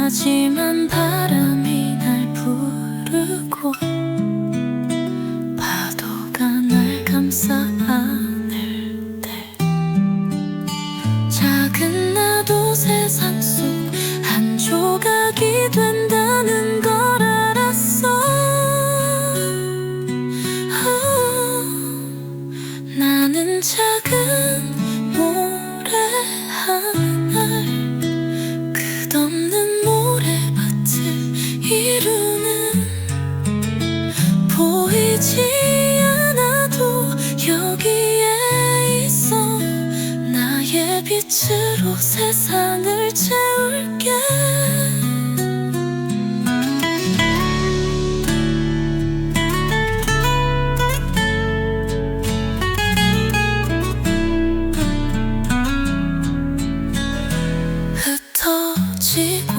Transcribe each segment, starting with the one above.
하지만 바람이 날 부르고 파도가 날 감싸 안을 때 작은 나도 세상 속 한 조각이 된다는 걸 알았어. 나는 작은 모래 하나를 끝없는 모래밭을 이루는, 보이지 않아도 여기에 있어. 나의 빛으로 세상을 채울게. 흩어지고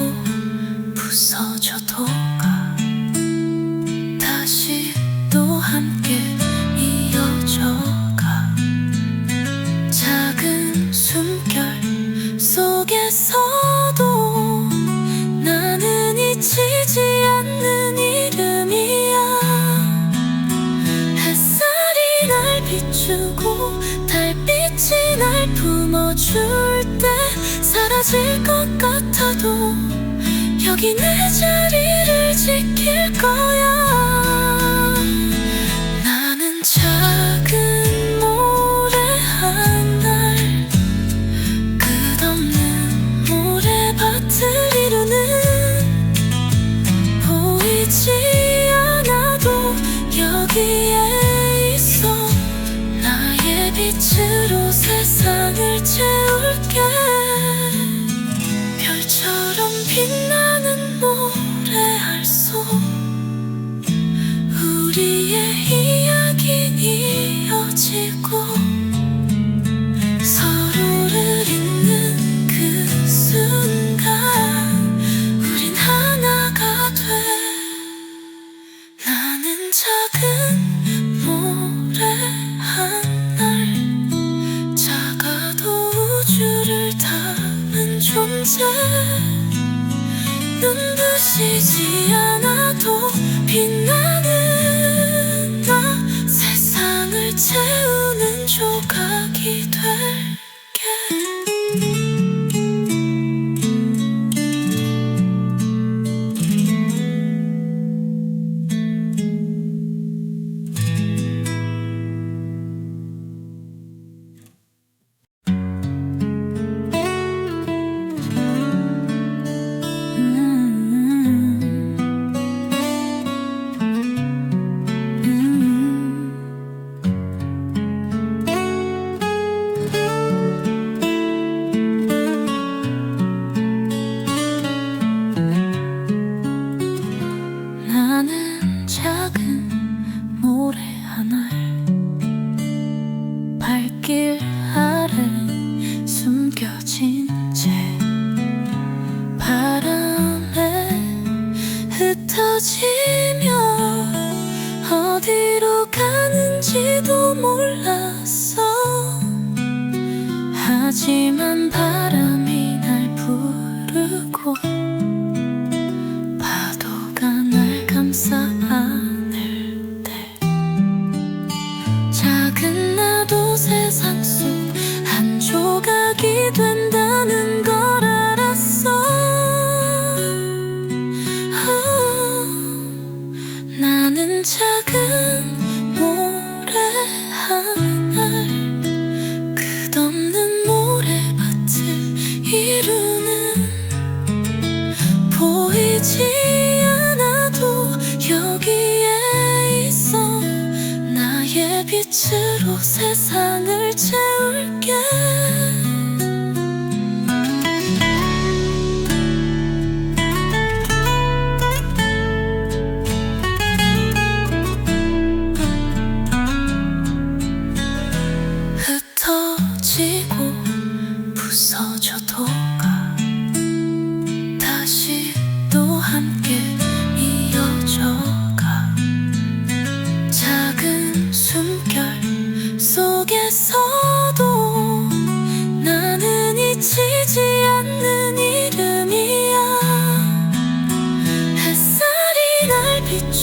부서져도 가 다시 또 함께 이어져가. 작은 숨결 속에서도 나는 잊히지 않는 이름이야. 햇살이 날 비추고 달빛이 날 품어줄 때 사라질 것 같아도 여기 내 자리를 지킬 거야. 나는 작은 모래 하나를 끝없는 모래밭을 이루는, 보이지 않아도 여기에 있어. 나의 빛으로 세상을 채울게. 별처럼 빛나는 모래알 속 우리의 이야기는 이어지고 서로를 잇는 그 순간 우린 하나가 돼. 나는 작은 모래 하나를 작아도 우주를 담은 존재. 눈부시지 않아도 빛나는 나, 세상을 채우는 조각이 될게. 나는 작은 모래 하나를 발길 아래 숨겨진 채 바람에 흩어지며 어디로 가는지도 몰랐어. 하지만 바람이 날 부르고 감싸 안을 때 작은 나도 세상 속 한 조각이 된다는 걸 알았어. 나는 작은 모래 하나를 끝없는 모래밭을 이루는, 보이지 여기에 있어. 나의 빛으로 세상을 채울게. 흩어지고 부서져도 가 다시 또 함께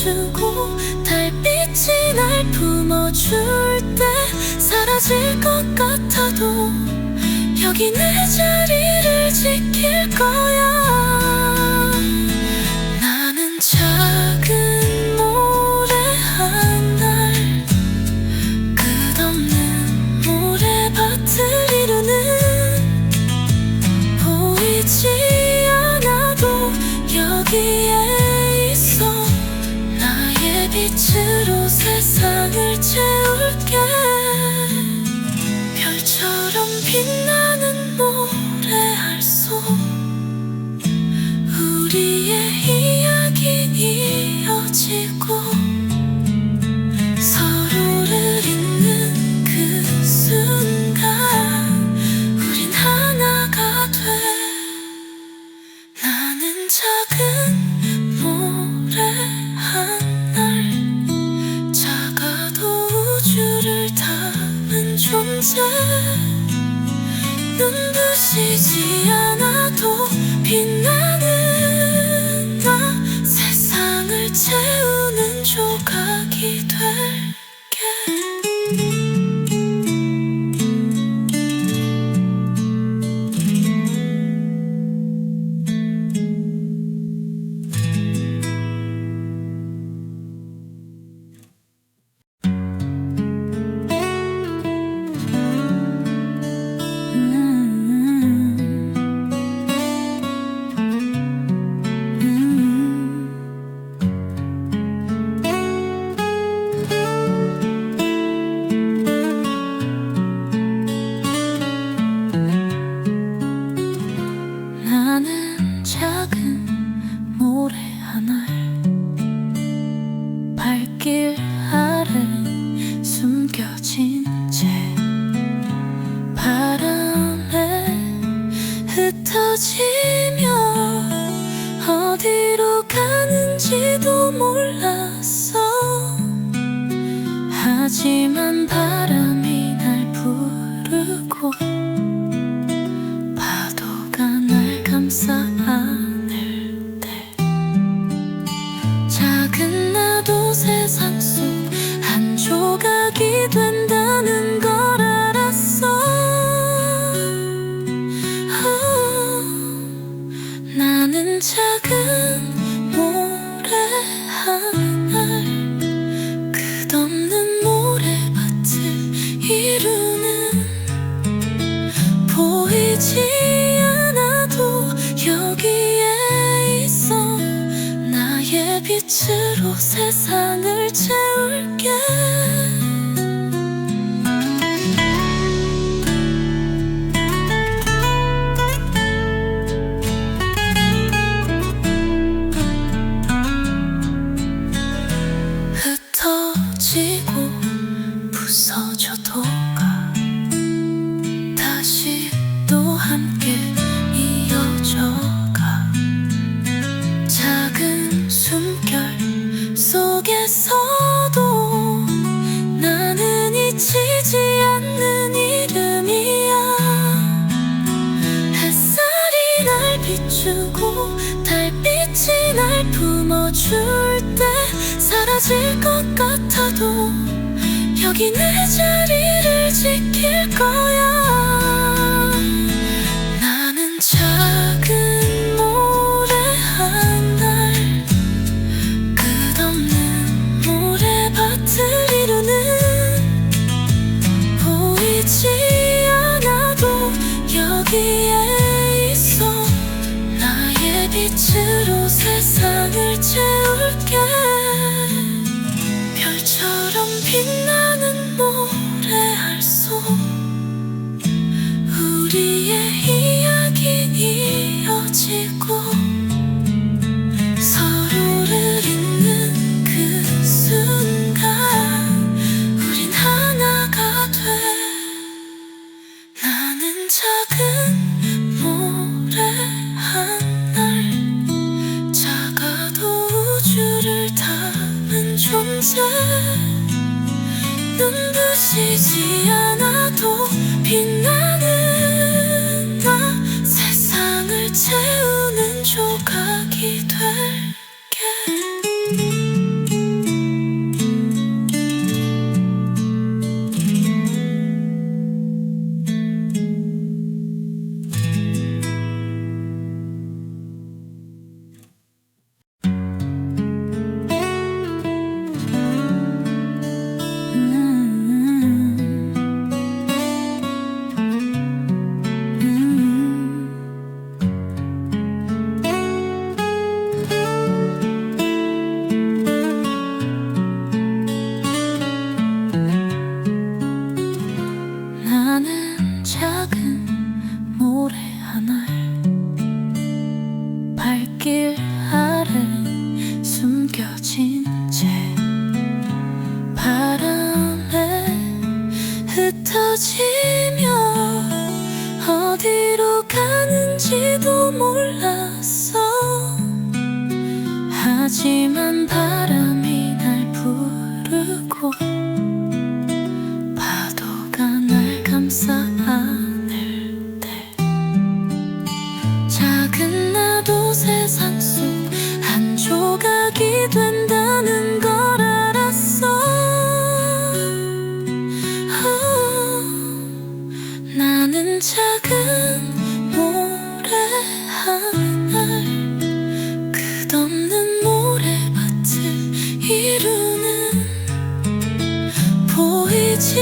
비추고 달빛이 날 품어줄 때 사라질 것 같아도 여기 내 자리를 지킬 거야. 나는 작은 모래 하나 끝없는 모래밭을 이루는 보이지 않아도 여기에 있어 나의 빛으로 세상을 채울게. 별처럼 빛나는 모래알 속 우리의 이야기는 이어지고 서로를 잇는 그 순간 우린 하나가 돼. 나는 작은 모래 하나 작아도 우주를 담은 존재. 눈부시지 않아도 빛나는 나 세상을 채우는 조각이 될게. 나는 작은 모래 하나 발길 아래 숨겨진 채 바람에 흩어지며 어디로 가는지도 몰랐어. 하지만 바람이 날 부르고 파도가 날 감싸 안을 때 작은 나도 세상 속 한 조각이 된다는 걸 알았어. 나는 작은 모래 하나 끝없는 모래밭을 이루는 보이지 않아도 여기에 있어 나의 빛으로 세상을 채울게. 흩어지고 부서져도 가 다시 또 함께 이어져가. 작은 숨결 속에서도 나는 잊히지 않는 이름이야. 햇살이 날 비추고 달빛이 날 품어줄 때 사라질 것 같아도 여기 내 자리를 지킬 거야. 나는 작은 모래 하나 끝없는 모래밭을 이루는 보이지 않아도 여기에 있어 나의 빛으로 세상을 채울게. 별처럼 빛나는 모래알 속 우리의 이야기는 이어지고 서로를 잇는 그 순간 우린 하나가 돼. 나는 작은 모래 하나 작아도 우주를 담은 존재. 눈부시지 않아도 빛나는 나 세상을 채우는 조각이 될게. 발길 아래 숨겨진 채 바람에 흩어지며 어디로 가는지도 몰랐어. 하지만 바람이 날 부르고 파도가 날 감싸 안을 때 작은 나도 세상 속 한 조각이 된다는 걸 알았어. 나는 작은 모래 하늘 끝없는 모래밭을 이루는 보이지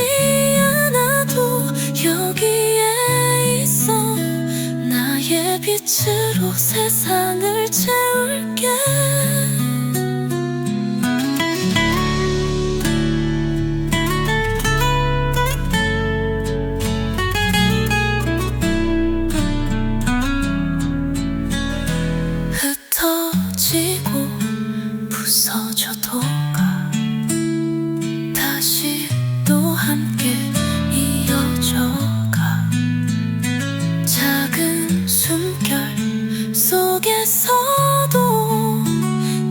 않아도 여기에 있어. 나의 빛으로 세상을 채울게. 흩어지고 부서져도 가 다시 또 함께 이어져가. 작은 숨결 속에서도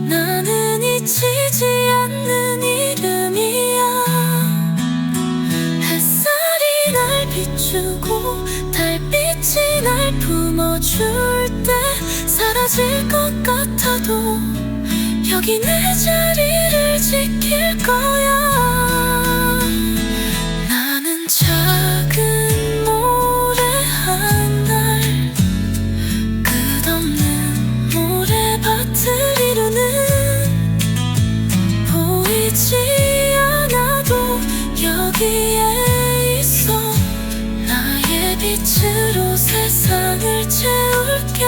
나는 잊히지 않는 이름이야. 햇살이 날 비추고 달빛이 날 품어줄 때 사라질 것 같아도 여기 내 자리를 지킬 거야. 나는 작은 모래 하늘 끝없는 모래밭을 이루는 보이지 않아도 여기에 있어. 나의 빛으로 세상을 채울게.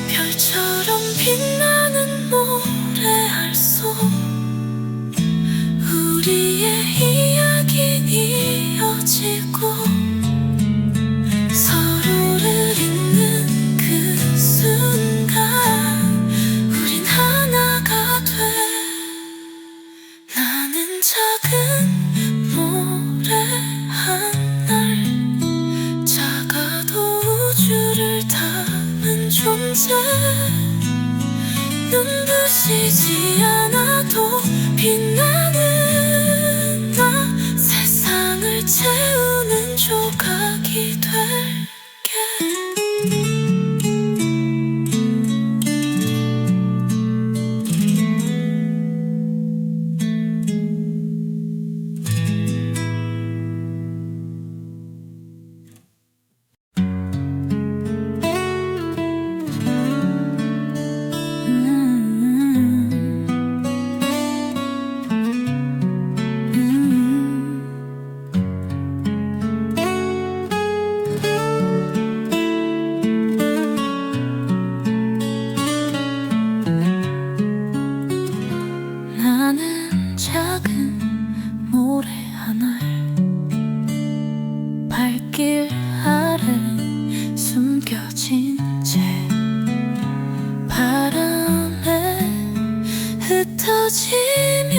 별처럼 빛나는 모래알 속 우리의 이야기는 이어지고 서로를 잇는 그 순간 우린 하나가 돼. 나는 작은 모래 하늘 작아도 우주를 담은 존재. 눈부시지 않아도 빛나는 나 세상을 채우는 조각이 될게. 나는 작은 모래 하늘 발길 아래 숨겨진 채 바람에 흩어지며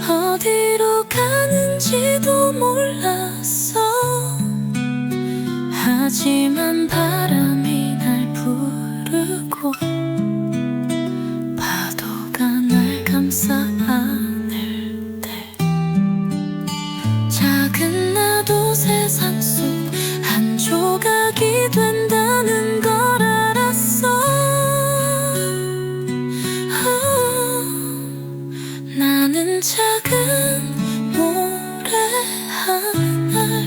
어디로 가는지도 몰랐어. 하지만 바람이 날 부르고 파도가 날 감싸 안을 때 작은 나도 세상 속 한 조각이 된다는 걸 알았어. 나는 작은 모래 하늘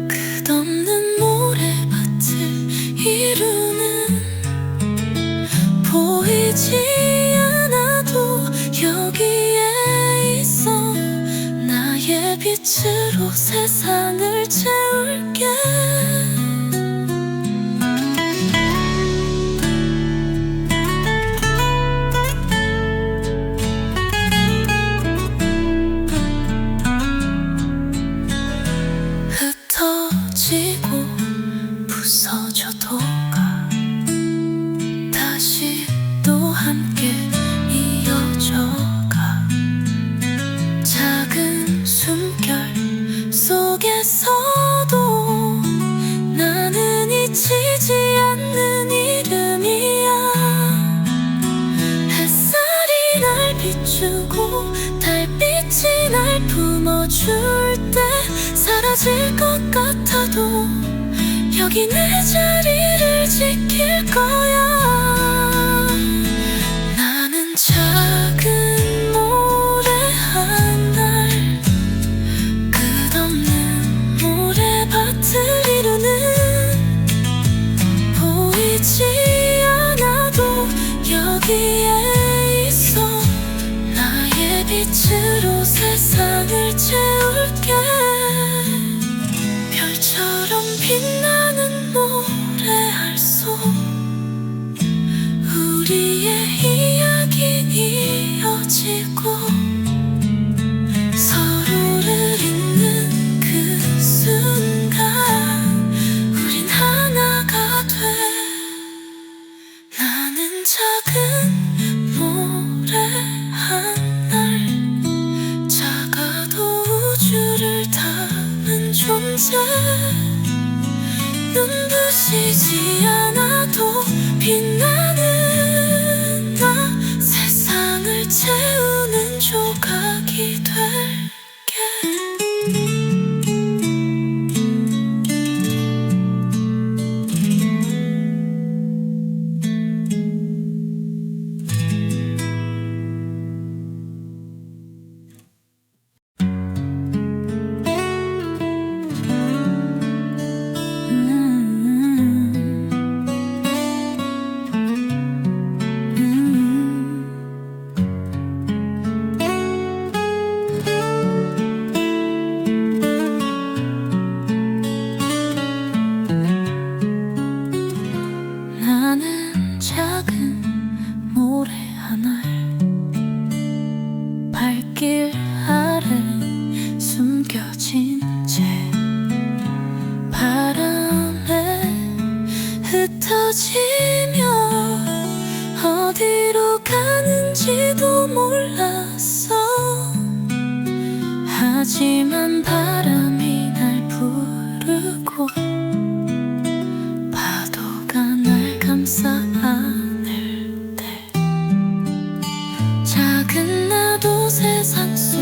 끝없는 모래밭을 이루는 보이지 않아도 여기에 있어. 나의 빛으로 세상을 채울게. 흩어지고 부서져도 가 것 같아도 여기 내 자리를 지킬 거야. 나는 작은 모래 하나, 끝없는 모래밭을 이루는, 보이지 않아도 여기에 있어. 나의 빛으로 세상을 채울게. 별처럼 빛나는 모래알 속 우리의 이야기는 이어지고, 서로를 잇는 그 순간 우린 하나가 돼. 나는 작은 모래 하나, 작아도 우주를 담은 존재. 눈부시지 않아도 빛나는 나, 세상을 채우는 조각이 될게. 나는 작은 모래 하나, 발길 아래 숨겨진 채 바람에 흩어지며 어디로 가는지도 몰랐어. 하지만 바람이 날 부르고 파도가 날 감싸 안을 때, 작은 나도 세상 속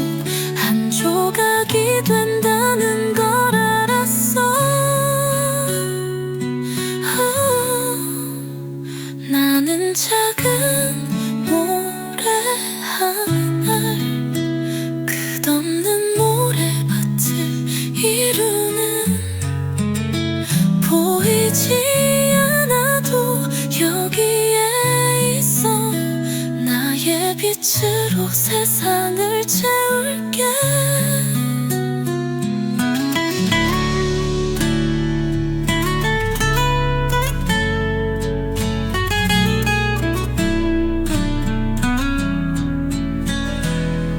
한 조각이 된다는 걸 알았어. 나는 작은 모래 하나, 끝없는 모래밭을 이루는, 보이지 않아도 여기에 있어. 나의 빛으로 세상을 채울게.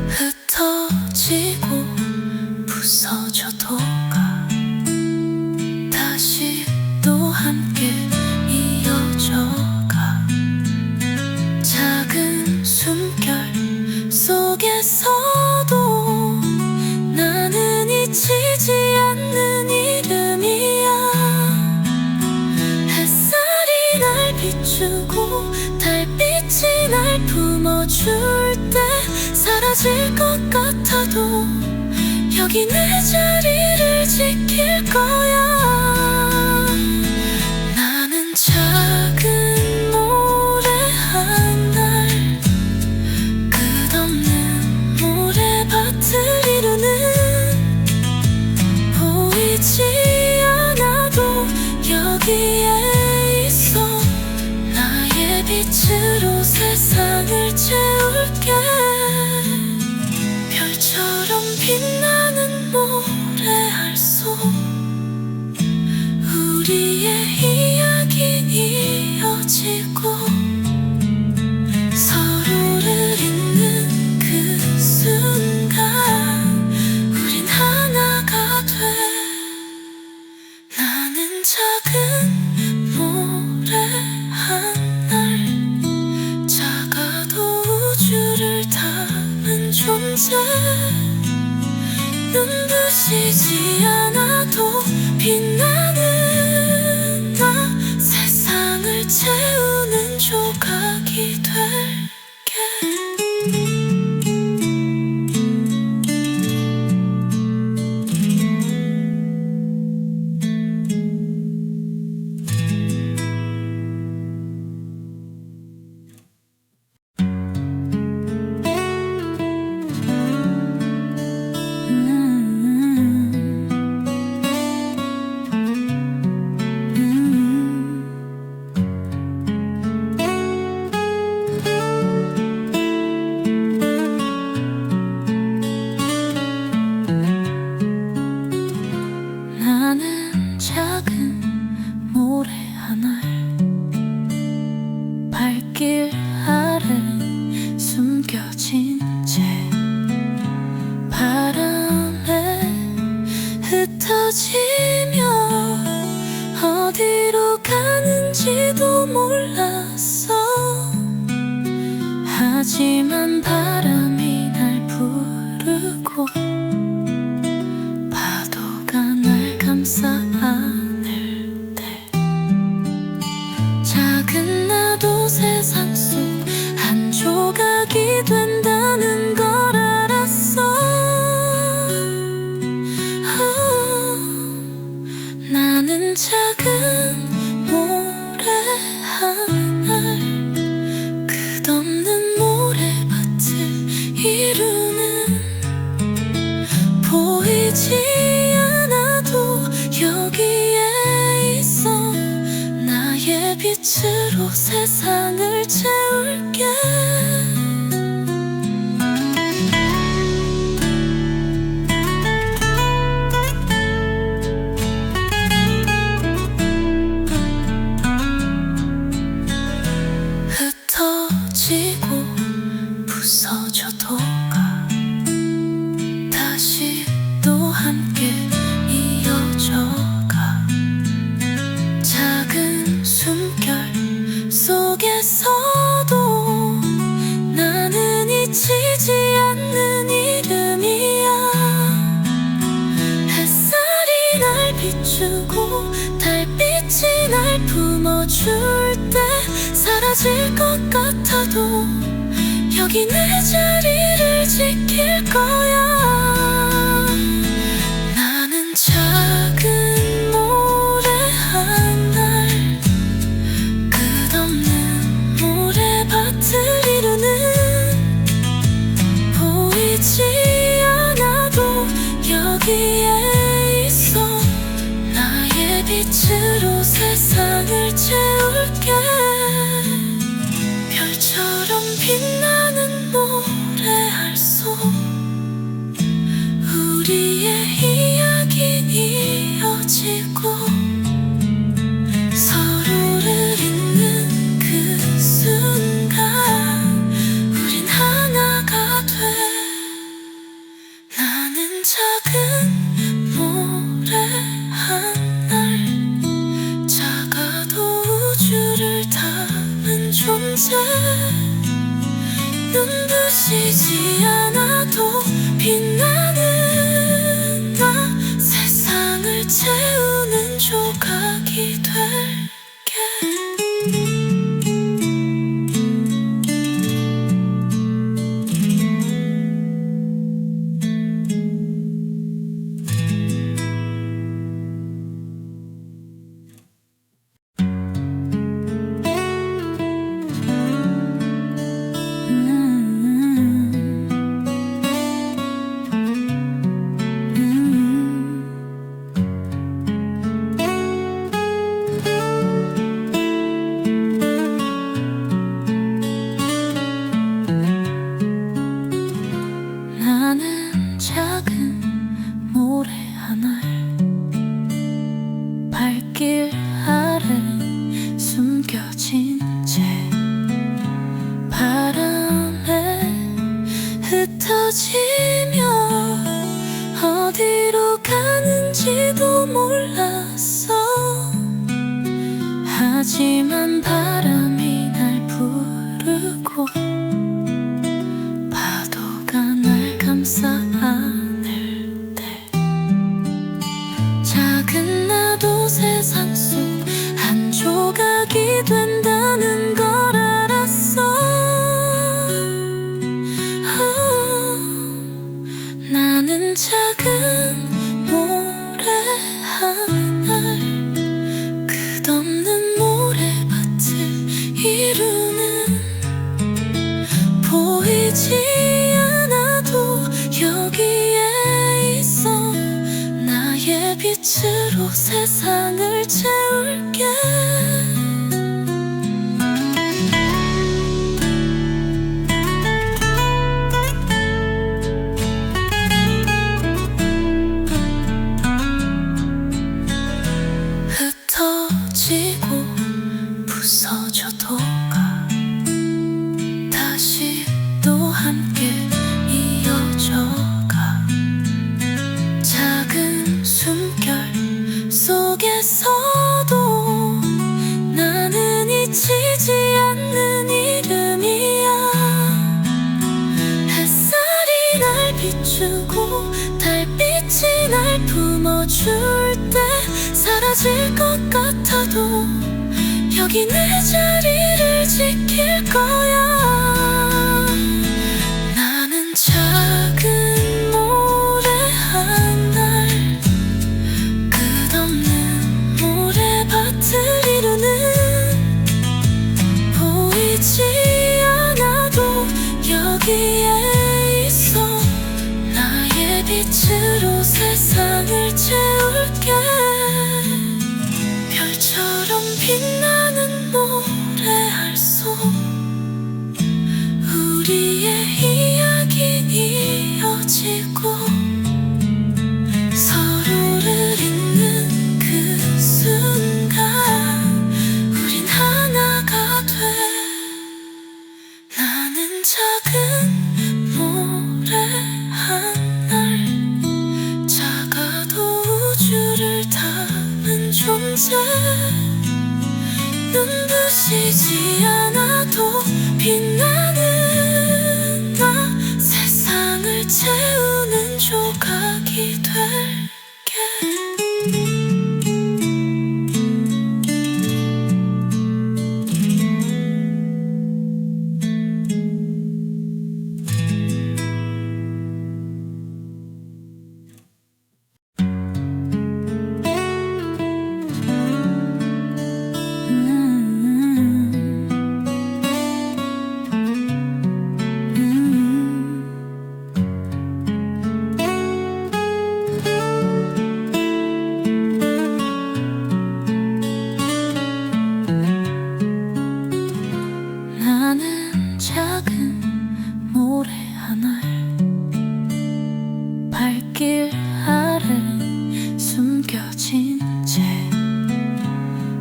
흩어지고 부서져도 가, 다시 또 함께 이어져가. 작은 숨결 속에서도 나는 잊히지 않는 이름이야. 햇살이 날 비추고 달빛이 날 품어줄 때 사라질 것 같아도 여기 내 자리를 지킬 거야. 나는 작은 모래 하나, 끝없는 모래밭을 이루는, 보이지 않아도 여기에 있어. 나의 빛으로 세상을 채울게. 별처럼 빛나는 모래알 속 우리의 이야기는 이어지고, 서로를 잇는 그 순간 우린 하나가 돼. 나는 작은 모래 하나, 작아도 우주를 담은 존재. 눈부시지 않아도 빛나는 나, 세상을 채우는 조각이 될게. 발길 아래 숨겨진 채 바람에 흩어지며 어디로 가는지도 몰랐어. 하지만 바람이 날 부르고 파도가 날 감싸 안을 때 작은 나도 세상 속 한 조각이 된다는 걸 알았어. 나는 작은 모래 하나를 끝없는 모래밭을 이루는 보이지 않아도 여기에 있어. 나의 빛으로 세상을 채울게. 흩어지고 부서져도 가 다시 또 함께 이어져가. 작은 숨결 속에서도 나는 잊히지 않는 이름이야. 햇살이 날 비추고 달빛이 날 품어줄 때 사라질 것 같아도 여기 내 자리를 지킬 거야. 나는 작은 모래 하나를 끝없는 모래밭을 이루는 보이지 않아도 여기에 있어. 나의 빛으로 세상을 채울게. 별처럼 빛나는 모래알 속 우리의 이야기는 이어지고 서로를 잇는 그 순간 우린 하나가 돼. 나는 작은 모래 하나를 작아도 우주를 담은 존재. 눈부시지 않아도 빛나는 나 세상을 채우는 조각이 될게. 나는 작은 모래 하나를 발길 아래 숨겨진 채 바람에 흩어지며 어디로 가는지도 몰랐어. 하지만 바람이 날 부르고 파도가 날 감싸 안을 때 작은 나도 세상 속 한 조각이 된다는 걸 알았어. 나는 작은 모래 하나를 끝없는 모래밭을 이루는 보이지 않아도 여기에 있어. 나의 빛으로 세상을 채울게. 흩어지고 부서져도 가 사라질 것 같아도 여기 내 자리를 지킬 거야. 나는 작은 모래 하나, 끝없는 모래밭을 이루는, 보이지 않아도 여기에 있어. 나의 빛으로 세상을 채울게. 별처럼 빛나는 모래알 속 우리의 이야기는 이어지고, 서로를 잇는 그 순간 우린 하나가 돼. 나는 작은 모래 하나, 작아도 우주를 담은 존재. 눈부시지 않아도 빛나는 나, 세상을 채우는 조각이 될게. 나는 작은 모래 하나, 발길 아래 숨겨진 채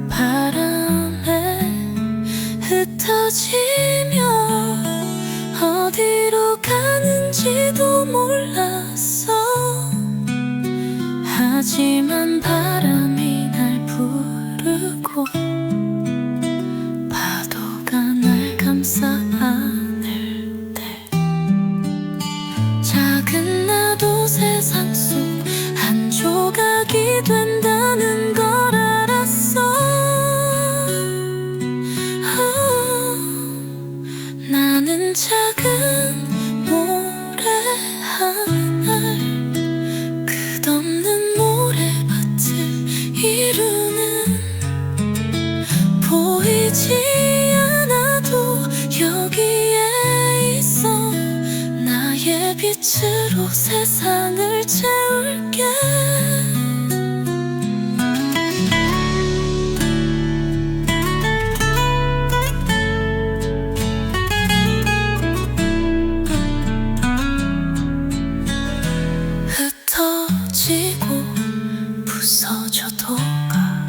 바람에 흩어지며 어디로 가는지도 몰랐어. 하지만 바람이 날 부르고 파도가 날 감싸 안을 때, 작은 나도 세상 속 한 조각이 된다는 걸 알았어. 나는 작은 모래 하나, 끝없는 모래밭을 이루는, 보이지 않아도 여기에 있어. 나의 빛으로 세상을 채울게. 흩어지고 부서져도 가,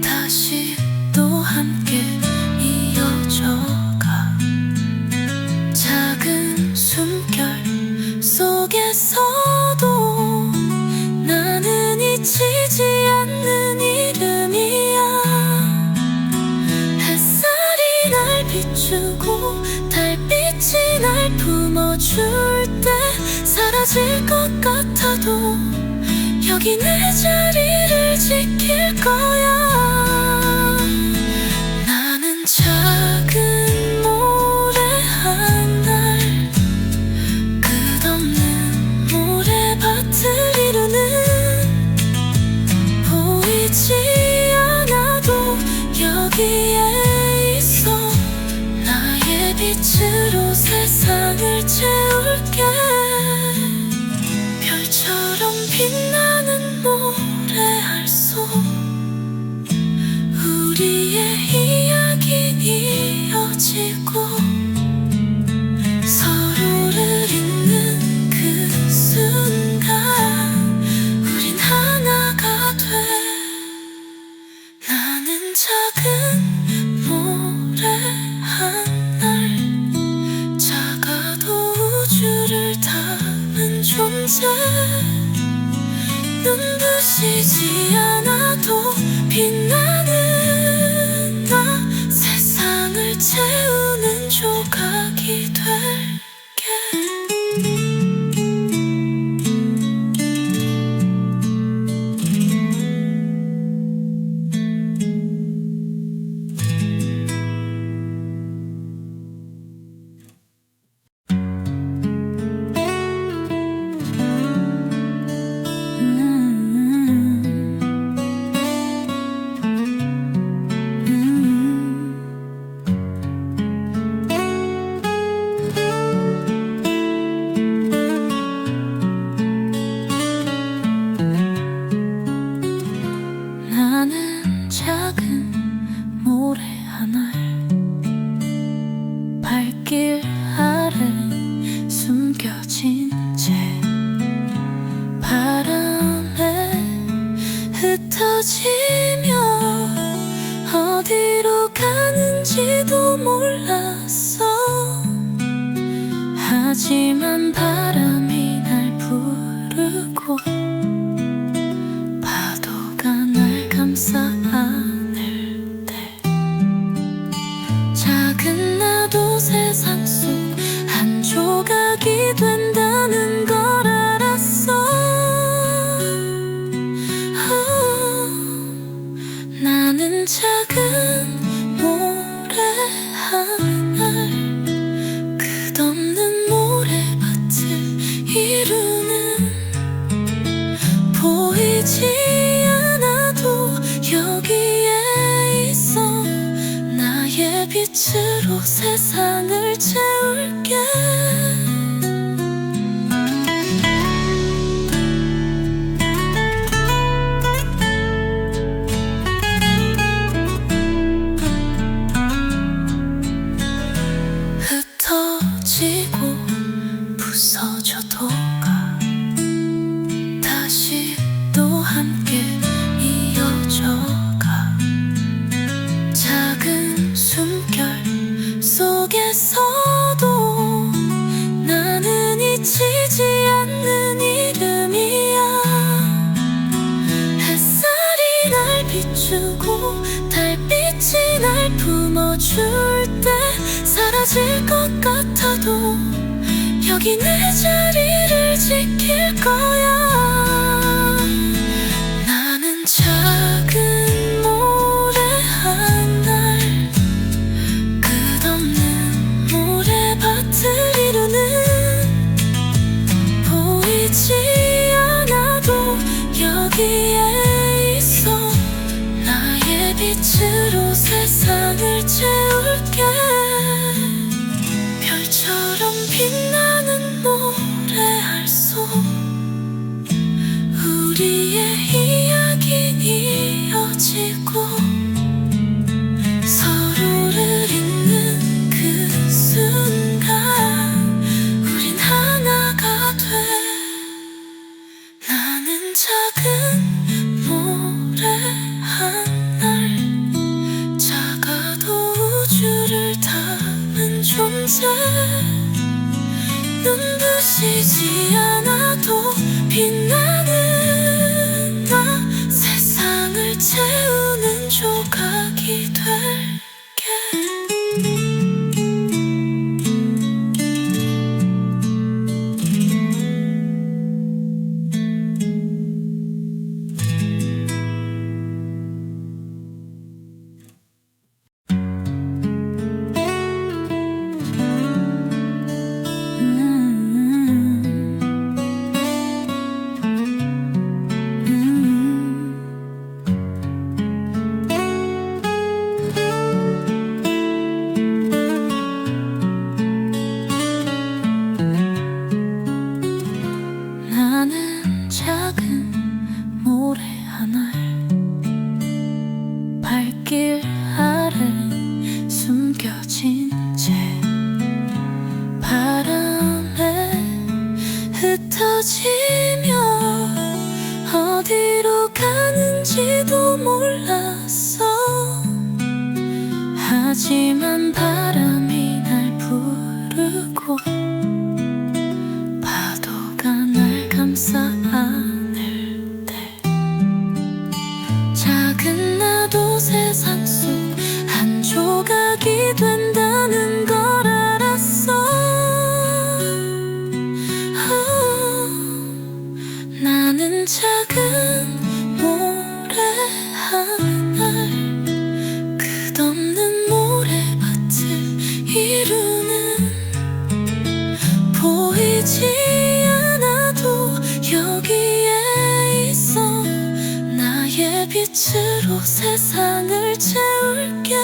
다시 또 함께 이어져가. 작은 숨결 속에서도 나는 잊히지 않는 이름이야. 햇살이 날 비추고 달빛이 날 품어줄 때 사라질 것 같아도 여기 내 자리를 지킬 거야. 나는 작은 모래 하나, 끝없는 모래밭을 이루는, 보이지 않아도 여기에 있어. 나의 빛으로 세상을 채울게. 별처럼 빛나는 모래알 속 발길 아래 숨겨진 채 바람에 흩어지며 어디로 가는지도 몰랐어. 하지만 바람이 날 부르고 파도가 날 감싸 안을 때 작은 나도 세상 속 한 조각이 된다는 걸 알았어. 나는 작은 모래 하늘 끝없는 모래밭을 이루는 보이지 않아도 여기에 있어. 나의 빛으로 세상을 채울게. 흩어지고 부서져도 가 다시 또 함께 이어져가. 작은 숨결 속에서도 나는 잊히지 않는 이름이야. 햇살이 날 비추고 달빛이 날 품어줄 때 사라질 것 같아도 여기 내 자리를 지킬 거야. 나는 작은 모래 하늘 끝없는 모래밭을 이루는 보이지 않아도 여기에 있어. 나의 빛으로 세상을 채울게. 별처럼 빛나는 모래알 속 우리의 이야기는 이어지고 서로를 잇는 그 순간 우린 하나가 돼. 나는 작은 모래 하늘 작아도 우주를 담은 존재. 눈부시지 않아도 빛나는 나 세상을 채우는 조각이 될게. 나는 작은 모래 하늘 발길 아래 숨겨진 채 바람에 흩어지며 어디로 가는지도 몰랐어. 하지만 바람이 날 부르고 파도가 날 감싸 안을 때 작은 나도 세상 속 한 조각이 된다는 걸 알았어. 나는 작은 모래 하늘 끝없는 모래밭을 이루는 보이지 않아도 여기에 있어. 나의 빛으로 세상을 채울게.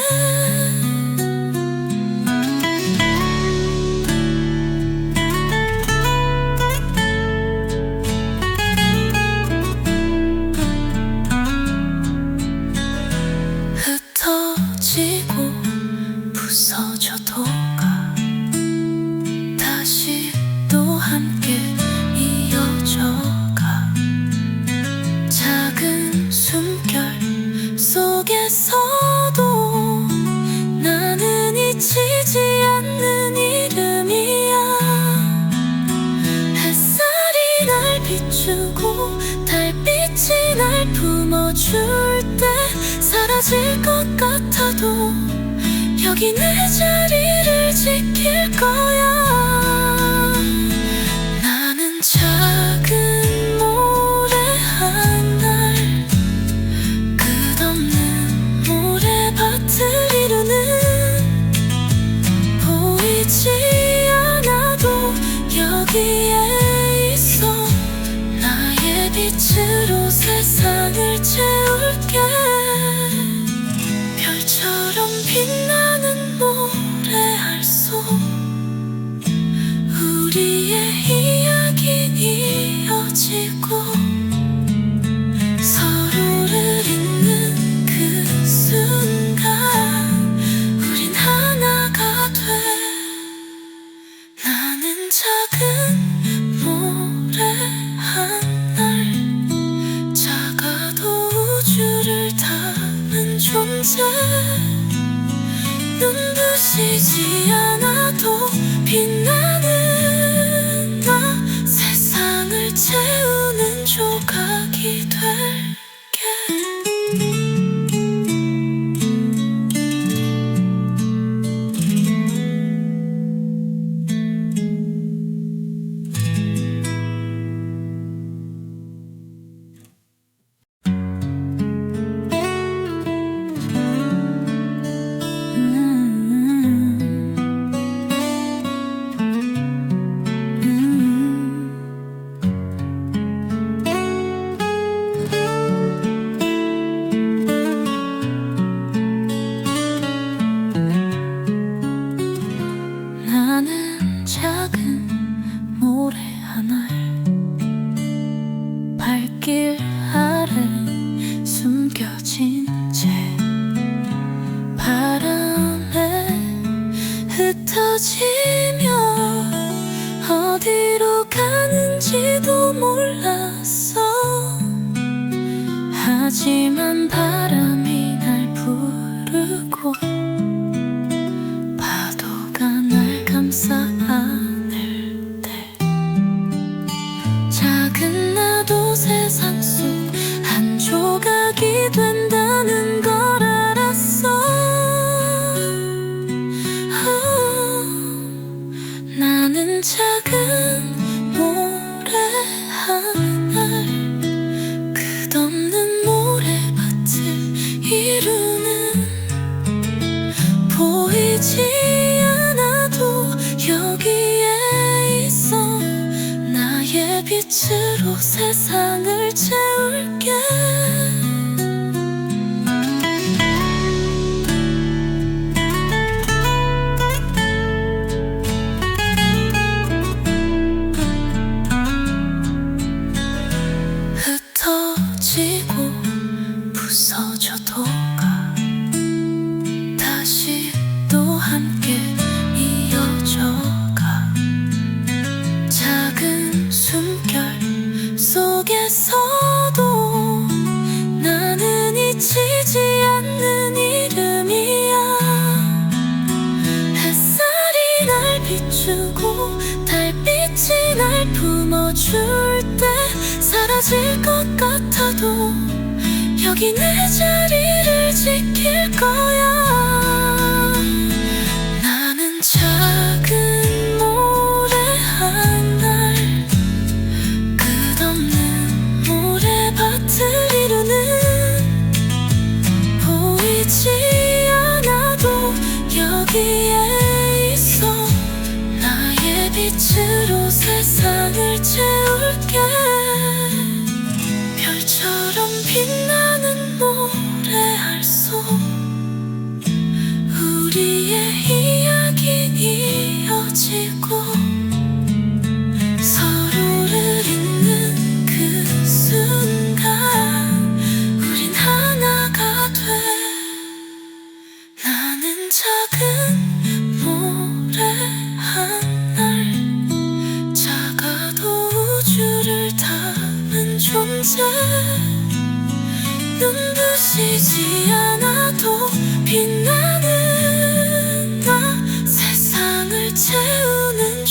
흩어지고 부서져도 가 품어줄 때 사라질 것 같아도 여기 내 자리를 지킬 거야. 나는 작은 모래 하나 끝없는 모래밭을 이루는 보이지 않아도 여기에 있어 나의 빛으로 세상을 채울게. 별처럼 빛나는 모래알 속 우리의 이야기는 이어지고 서로를 잇는 그 순간 우린 하나가 돼. 나는 작은 모래 하나 작아도 우주를 담은 존재. 눈부시지 않아도 빛나는 나 세상을 채우는 조각이 될게. 나는 작은 모래 하나 발길 아래 숨겨진 채 바람에 흩어지며 어디로 가는지도 몰랐어. 하지만 바람이 날 부르고 파도가 날 감싸 안을 때 작은 나도 세상 속 한 조각이 된다는 걸 알았어. 나는 작은 모래 하나 끝없는 모래밭을 이루는 보이지 않아도 여기에 있어 나의 빛으로 세상을 채울게. 흩어지고 부서져도 가 다시 또 함께 이어져가. 작은 숨결 속에서도 나는 잊히지 않는 이름이야. 햇살이 날 비추고 달빛이 날 품어줄 때 사라질 것 같아도 여기 내 자리를 지킬 거야. 나는 작은 모래 하나 끝없는 모래밭을 이루는 보이지 않아도 여기에 있어 나의 빛으로 세상을 채울게. 별처럼 빛나는 모래알 속 우리의 이야기는 이어지고 서로를 잇는 그 순간 우린 하나가 돼. 나는 작은 모래 하나 작아도 우주를 담은 존재. 눈부시지 않아도 빛나는 나 세상을 채우는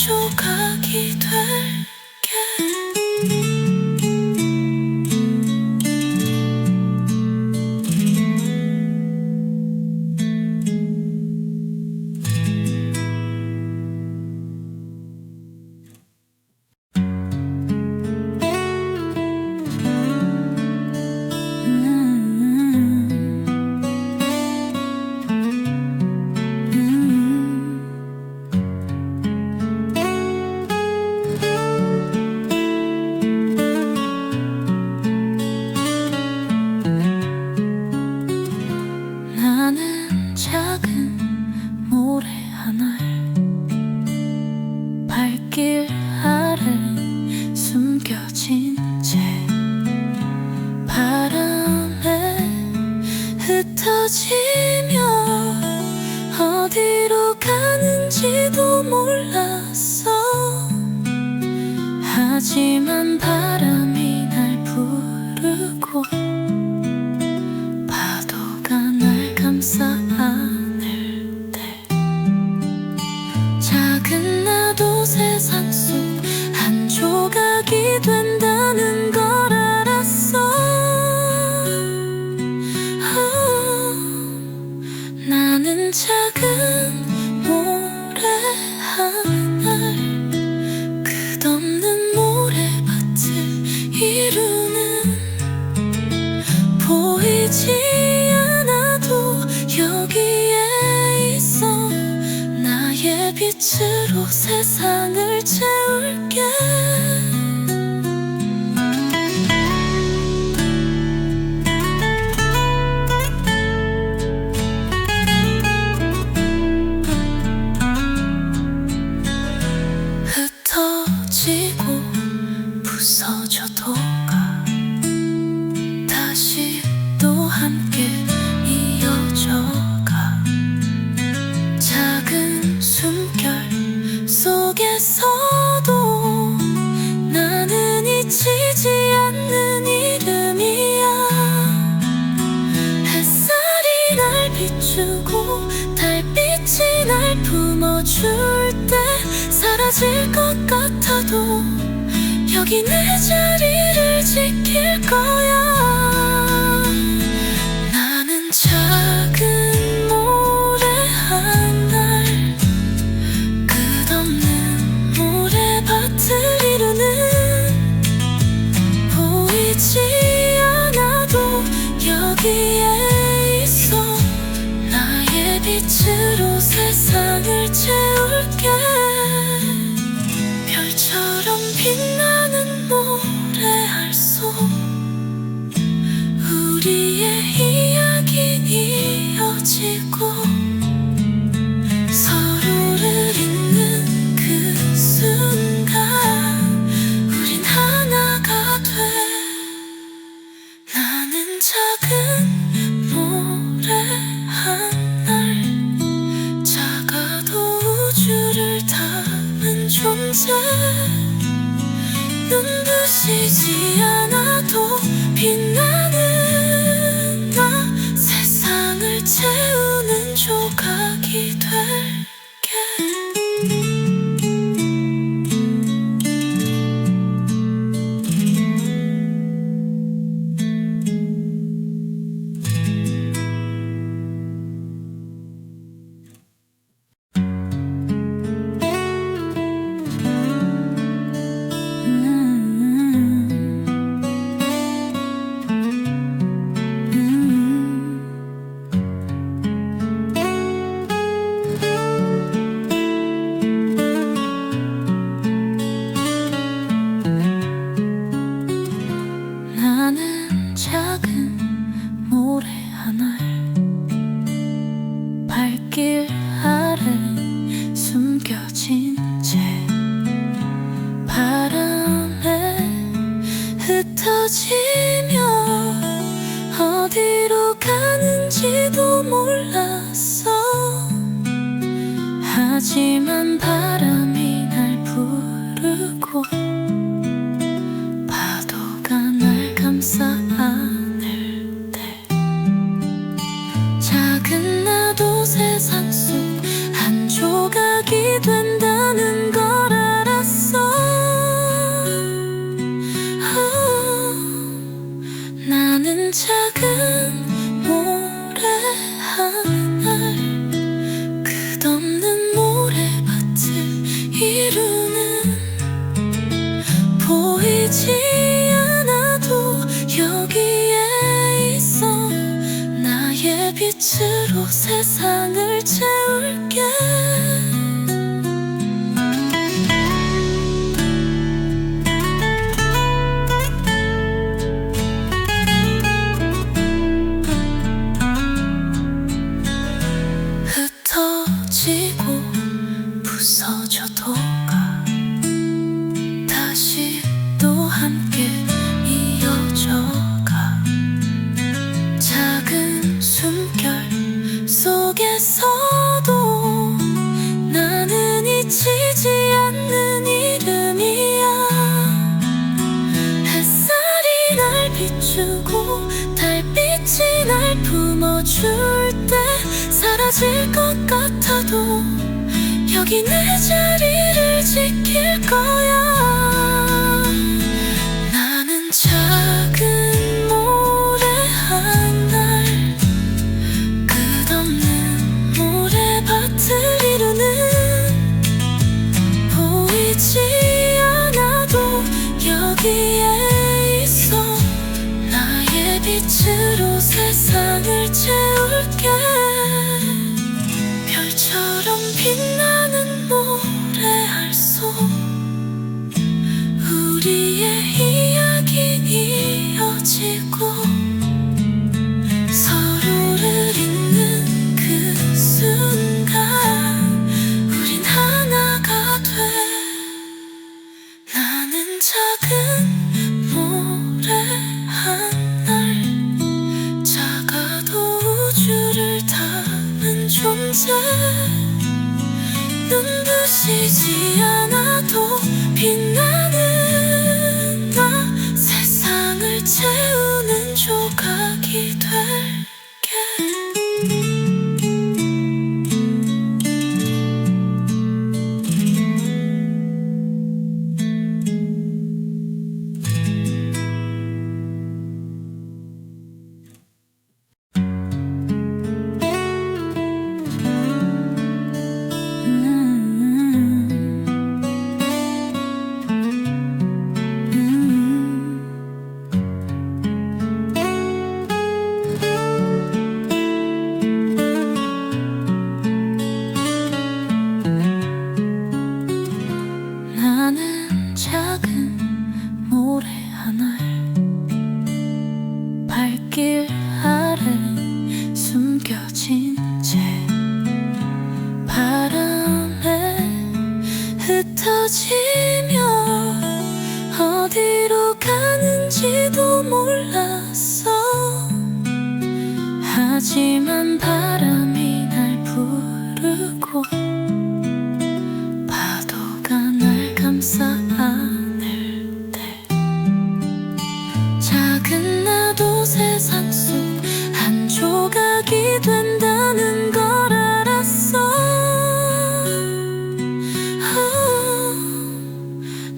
어디로 가는지도 몰랐어. 하지만 바람이 날 부르고 파도가 날 감싸 안을 때 작은 나도 세상 속 한 조각이 된다는 걸 알았어. 나는 작은 모래 하나를 끝없는 모래밭을 이루는, 보이지 않아도 여기에 있어. 나의 빛으로 세상을 채울게. 흩어지고 부서져도 가 다시 또 함께 이어져가. 작은 숨결 속에서도 나는 잊히지 않는 이름이야. 햇살이 날 비추고 달빛이 날 품어줄 때 사라질 것 같아도 여기 내 자리를 지킬 거야. 나는 작은 모래 하나를 끝없는 모래밭을 이루는, 보이지 않아도 여기에 있어. 나의 빛으로 세상을 채울게. 별처럼 빛나는 모래알 속 우리의 이야기는 이어지고 서로를 잇는 그 순간 우린 하나가 돼. 나는 작은 모래 하나를 작아도 우주를 담은 존재. 눈부시지 않아도 빛나는 나, 세상을 채우는 조각이 될게. 나는 작은 모래 하나를 발길 아래 숨겨진 채 바람에 흩어지며 어디로 가는지도 몰랐어. 하지만 바람이 날 부르고 파도가 날 감싸 안을 때 작은 나도 세상 속 한 조각이 된다는 걸 알았어. 나는 작은 모래 하나를 끝없는 모래밭을 이루는, 보이지 않아도 여기에 있어. 나의 빛으로 세상을 채울게. 흩어지고 사라질 것 같아도 여기 내 자리를 지킬 거야. 나는 작은 모래 하나, 끝없는 모래밭을 이루는, 보이지 않아도 여기에 있어. 나의 빛으로 세상을 채울게. 별처럼 빛나는 모래알 속 우리의 이야기는 이어지고, 서로를 잇는 그 순간 우린 하나가 돼. 나는 작은 모래 하나, 작아도 우주를 담은 존재. 눈부시지 않아도 빛나는 나, 세상을 채우는 조각이 될게. 나는 작은 모래 하나, 발길 아래 숨겨진 채 바람에 흩어지며 어디로 가는지도 몰랐어. 하지만 바람이 날 부르고 파도가 날 감싸 안을 때, 작은 나도 세상 속 한 조각이 된다는 걸 알았어.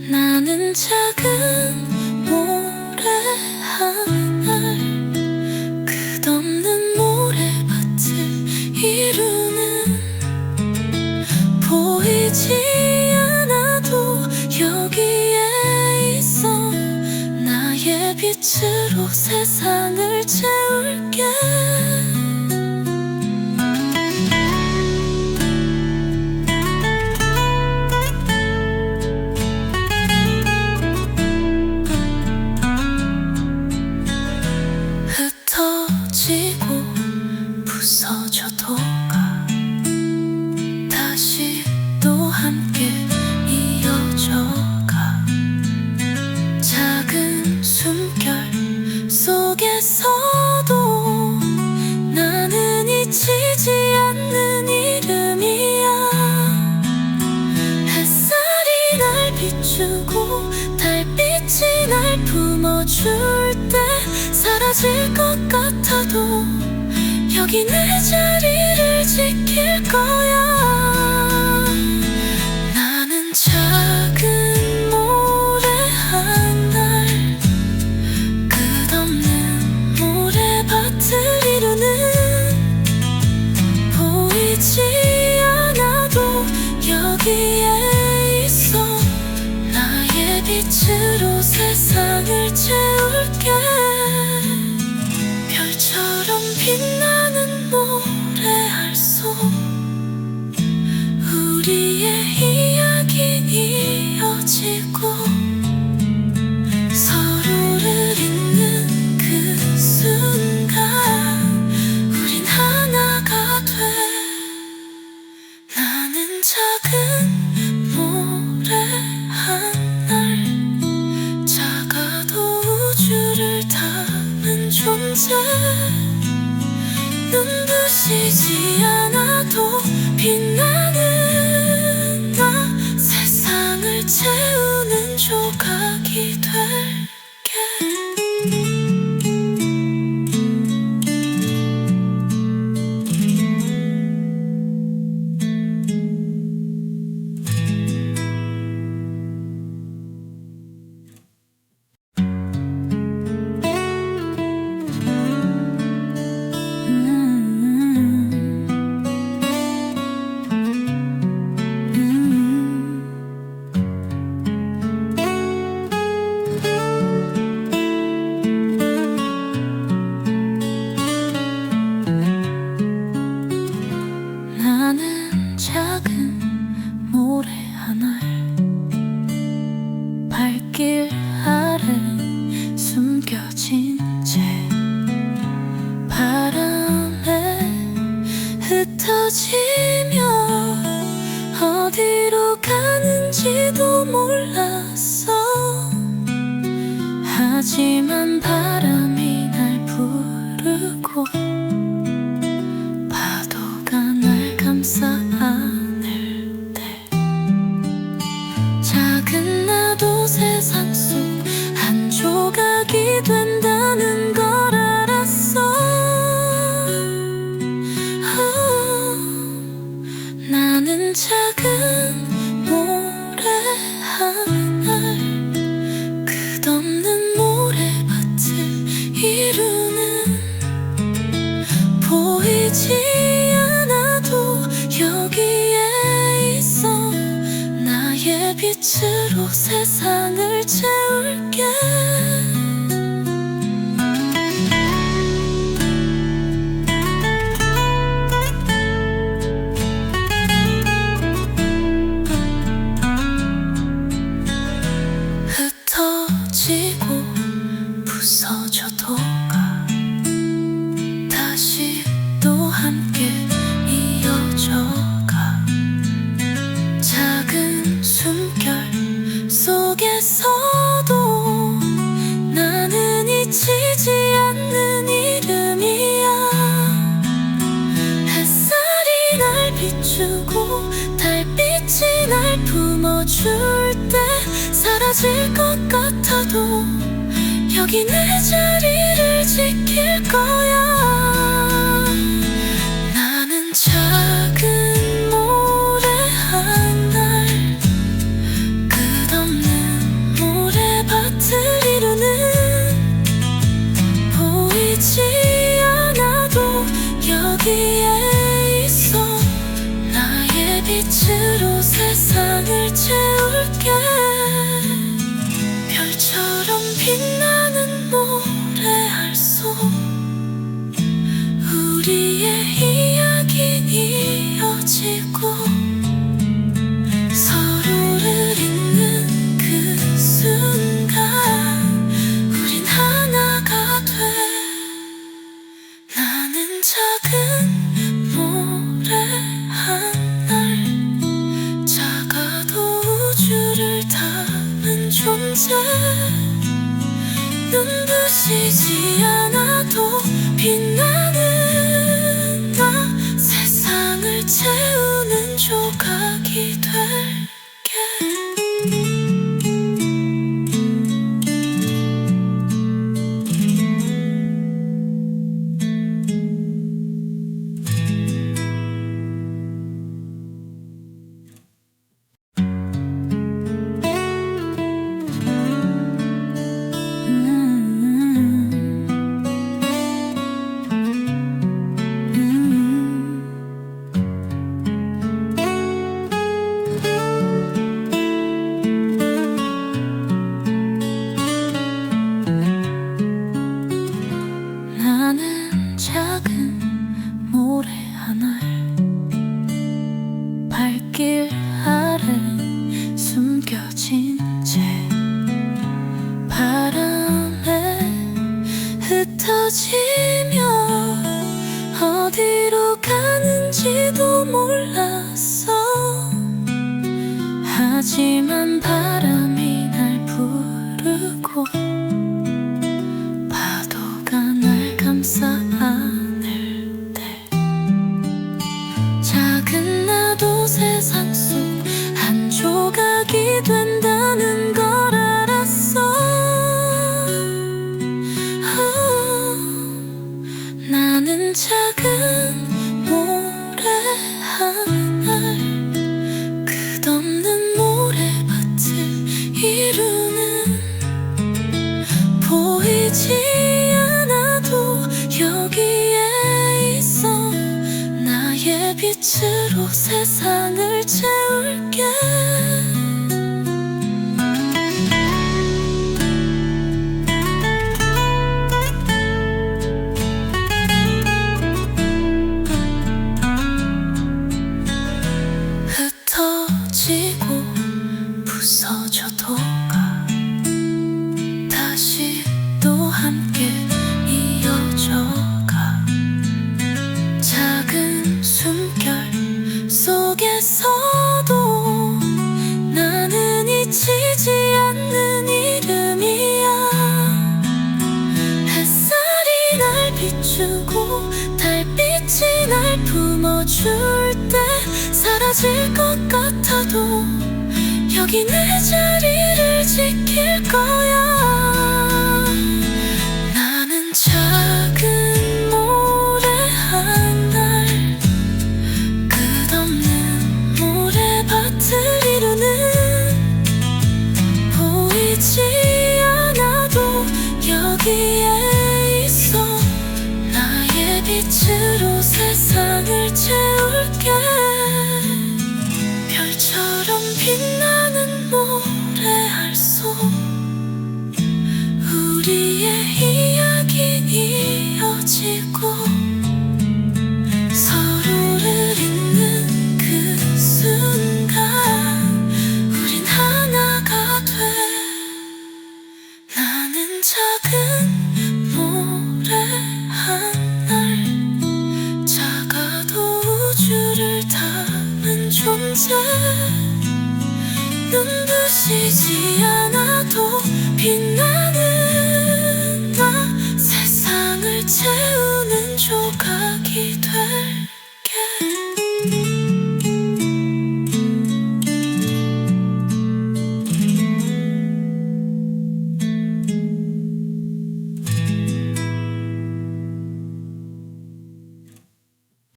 나는 작은 모래 하나, 끝없는 모래밭을 이루는, 보이지 않아도 여기에 있어. 나의 빛으로 세상을 채울게. 흩어지고 부서져도 가, 다시 또 함께 이어져가. 작은 숨결 속에서도 나는 잊히지 않는 이름이야. 햇살이 날 비추고 달빛이 날 품어줄 때 사라질 것 같아도 여기 내 자리를 지킬 거야. 나는 작은 모래 하나, 끝없는 모래밭을 이루는, 보이지 않아도 여기에 있어. 나의 빛으로 세상을 채울게. 별처럼 빛나는 모래알 속 우리의 이야기는 이어지고, 서로를 잇는 그 순간 우린 하나가 돼. 나는 작은 모래 하나, 작아도 우주를 담은 존재. 눈부시지 않아도 빛나는 나, 세상을 채우는 조각이 될게. 작은 모래 하나 발길 아래 숨겨진 채 바람에 흩어지며 어디로 가는지도 몰랐어. 하지만 바람이 날 부르고 파도가 날 감싸 안을 때 작은 나도 세상 속 한 조각이 된다는 걸 알았어. 나는 작은 모래 하나 끝없는 모래밭을 이루는 보이지 않아도 여기에 있어. 나의 빛으로 세상을 채울게. 흩어지고 부서져도 가 다시 또 함께 이어져가. 작은 숨결 속에서도 나는 잊히지 않는 이름이야. 햇살이 날 비추고 달빛이 날 품어줄 때 사라질 것 같아도 여기 내 자리를 지킬 거야. 나는 작은 모래 하나 끝없는 모래밭을 이루는 보이지 않아도 여기에 있어. 나의 빛으로 세상을 채울게. 별처럼 빛나는 모래알 속 우리의 이야기는 이어지고 서로를 잇는 그 순간 우린 하나가 돼. 나는 작은 모래 하나 작아도 우주를 담은 존재. 눈부시지 않아도 빛나는 나 세상을 채우는 조각이 될게. 나는 작은 모래 하나 발길 아래 숨겨진 채 바람에 흩어지며 어디로 가는지도 몰랐어. 하지만 바람이 날 부르고 파도가 날 감싸 안을 때 작은 나도 세상 속 한 조각이 된다는 걸 알았어. 나는 작은 모래 하나 끝없는 모래밭을 이루는 보이지 않아도 여기에 있어. 나의 빛으로 세상을 채울게. 사라질 것 같아도 여기 내 자리를 지킬 거야. 나는 작은 모래 하나, 끝없는 모래밭을 이루는, 보이지 않아도 여기에 있어. 나의 빛으로 세상을 채울게. 별처럼 빛나는 모래알 속 우리의 이야기는 이어지고, 서로를 잇는 그 순간 우린 하나가 돼. 나는 작은 모래 하나, 작아도 우주를 담은 존재. 눈부시지 않아도 빛나